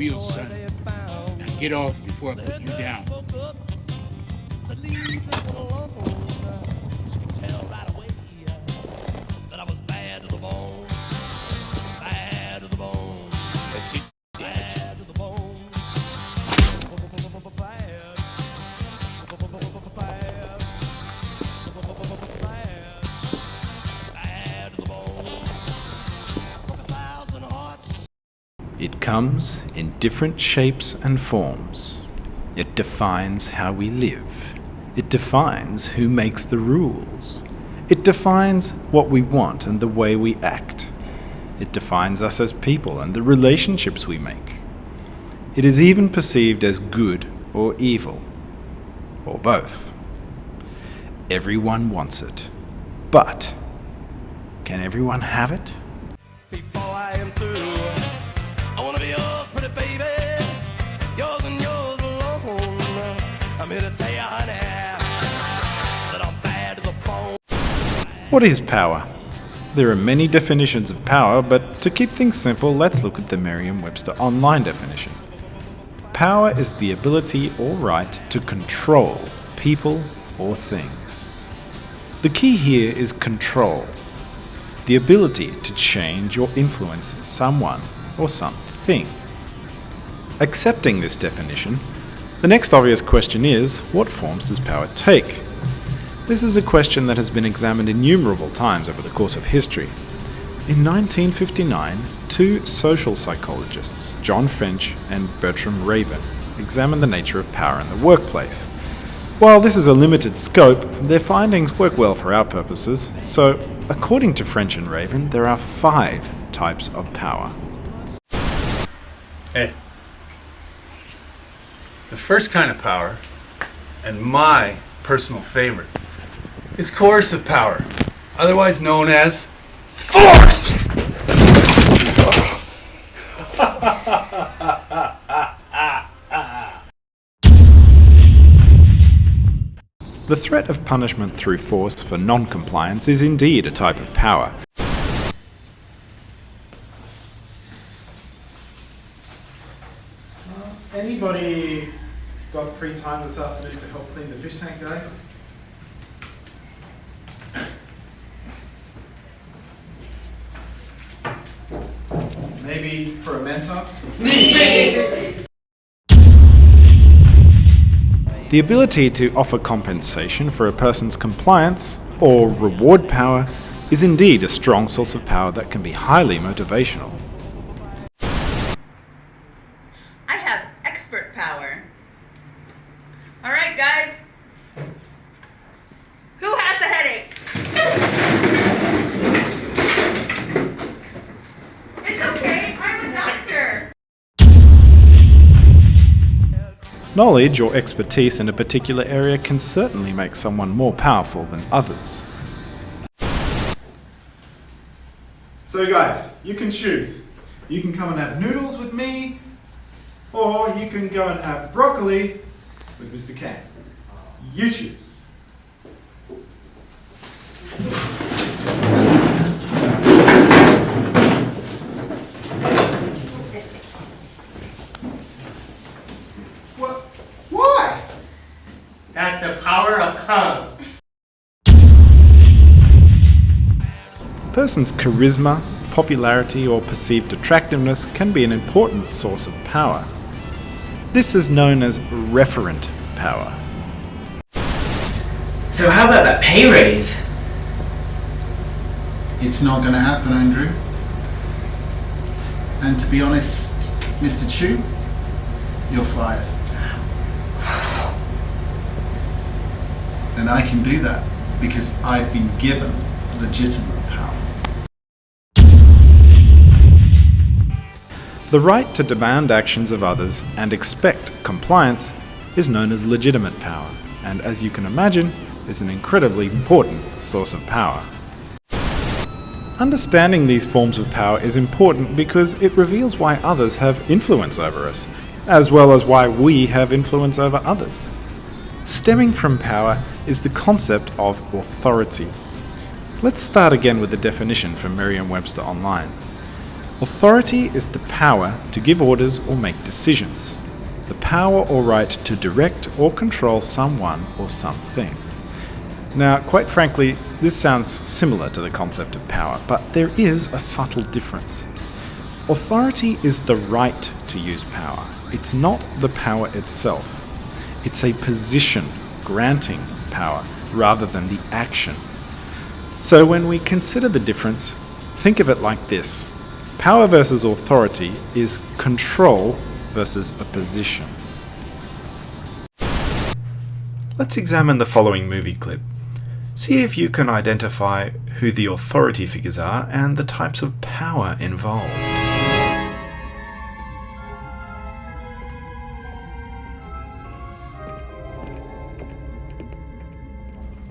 wheels, son. Now get off before I put you down. That's it. Damn it. It comes in different shapes and forms. It defines how we live. It defines who makes the rules. It defines what we want and the way we act. It defines us as people and the relationships we make. It is even perceived as good or evil, or both. Everyone wants it. But can everyone have it? Before I am through, I wanna be yours, pretty baby. Yours and yours alone. I'm here to tell you, honey, that I'm bad to the bone. What is power? There are many definitions of power, but to keep things simple, let's look at the Merriam-Webster online definition. Power is the ability or right to control people or things. The key here is control. The ability to change or influence someone or something. Accepting this definition, the next obvious question is, what forms does power take? This is a question that has been examined innumerable times over the course of history. In 1959, two social psychologists, John French and Bertram Raven, examined the nature of power in the workplace. While this is a limited scope, their findings work well for our purposes, so according to French and Raven, there are 5 types of power. Hey, the first kind of power, and my personal favorite, is coercive power, otherwise known as force! The threat of punishment through force for non-compliance is indeed a type of power. Anybody got free time this afternoon to help clean the fish tank, guys? Maybe for a Mentos? The ability to offer compensation for a person's compliance, or reward power, is indeed a strong source of power that can be highly motivational. I have expert power. All right, guys. Who has a headache? It's okay, I'm a doctor. Knowledge or expertise in a particular area can certainly make someone more powerful than others. So guys, you can choose. You can come and have noodles with me, or you can go and have broccoli with Mr. Kang. You choose. What? Why? That's the power of Kang. A person's charisma, popularity, or perceived attractiveness can be an important source of power. This is known as referent power. So how about that pay raise? It's not going to happen, Andrew. And to be honest, Mr. Chu, you're fired. And I can do that because I've been given legitimate power. The right to demand actions of others and expect compliance is known as legitimate power, and as you can imagine, is an incredibly important source of power. Understanding these forms of power is important because it reveals why others have influence over us, as well as why we have influence over others. Stemming from power is the concept of authority. Let's start again with the definition from Merriam-Webster Online. Authority is the power to give orders or make decisions. The power or right to direct or control someone or something. Now, quite frankly, this sounds similar to the concept of power, but there is a subtle difference. Authority is the right to use power. It's not the power itself. It's a position granting power rather than the action. So when we consider the difference, think of it like this. Power versus authority is control versus a position. Let's examine the following movie clip. See if you can identify who the authority figures are and the types of power involved.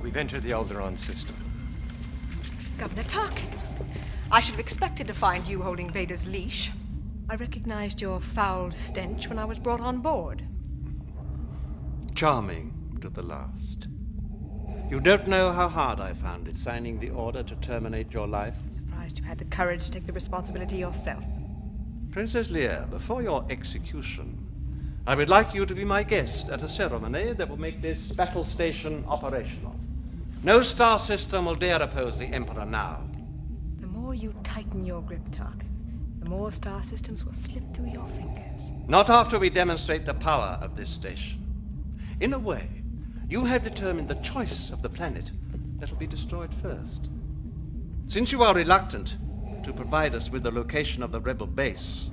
We've entered the Alderaan system. Governor Tarkin, I should have expected to find you holding Vader's leash. I recognized your foul stench when I was brought on board. Charming to the last. You don't know how hard I found it signing the order to terminate your life. I'm surprised you had the courage to take the responsibility yourself. Princess Leia, before your execution, I would like you to be my guest at a ceremony that will make this battle station operational. No star system will dare oppose the Emperor now. The more you tighten your grip, Tarkin, the more star systems will slip through your fingers. Not after we demonstrate the power of this station. In a way, you have determined the choice of the planet that will be destroyed first. Since you are reluctant to provide us with the location of the rebel base,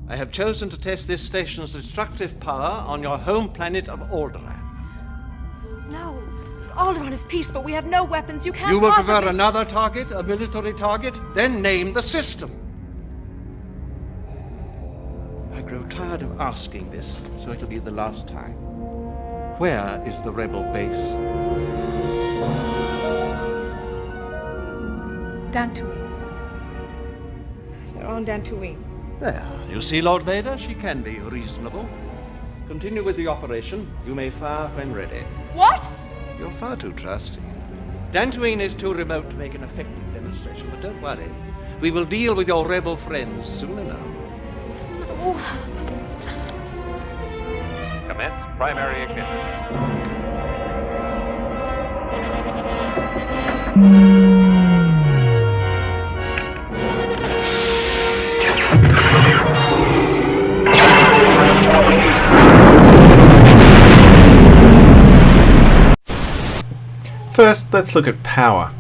I have chosen to test this station's destructive power on your home planet of Alderaan. No, Alderaan is peace, but we have no weapons. You can't You will possibly... prefer another target, a military target? Then name the system. I grow tired of asking this, so it'll be the last time. Where is the rebel base? Dantooine. They're on Dantooine. There, you see, Lord Vader, she can be reasonable. Continue with the operation. You may fire when ready. What? You're far too trusty. Dantooine is too remote to make an effective demonstration, but don't worry. We will deal with your rebel friends soon enough. Oh. Commence primary ignition. First, let's look at power.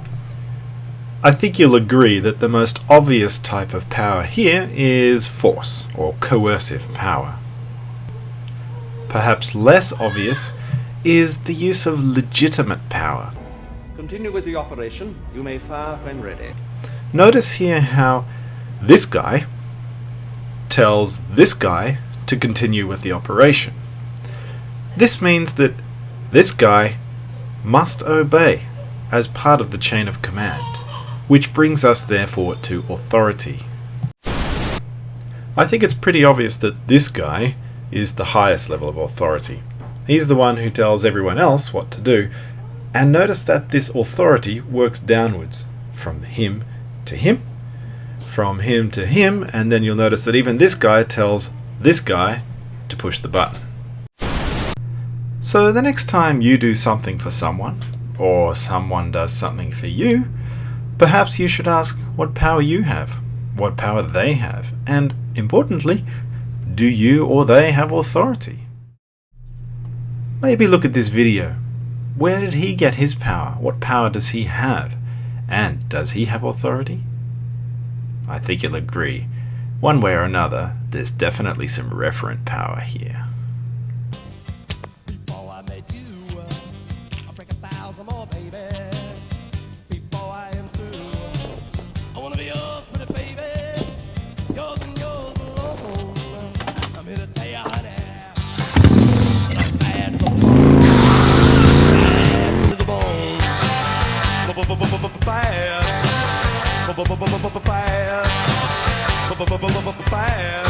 I think you'll agree that the most obvious type of power here is force, or coercive power. Perhaps less obvious is the use of legitimate power. Continue with the operation. You may fire when ready. Notice here how this guy tells this guy to continue with the operation. This means that this guy must obey as part of the chain of command, which brings us therefore to authority. I think it's pretty obvious that this guy is the highest level of authority. He's the one who tells everyone else what to do, and notice that this authority works downwards, from him to him, from him to him, and then you'll notice that even this guy tells this guy to push the button. So the next time you do something for someone, or someone does something for you, perhaps you should ask what power you have, what power they have, and importantly, do you or they have authority? Maybe look at this video. Where did he get his power? What power does he have? And does he have authority? I think you'll agree, one way or another, there's definitely some referent power here. Before I met you, I'll break 1,000 more, baby. Before I am through, I wanna be yours, pretty baby. Yours and yours alone. I'm here to tell you, honey, that I'm bad to the bone. Bad to the bone. Bad. Bad.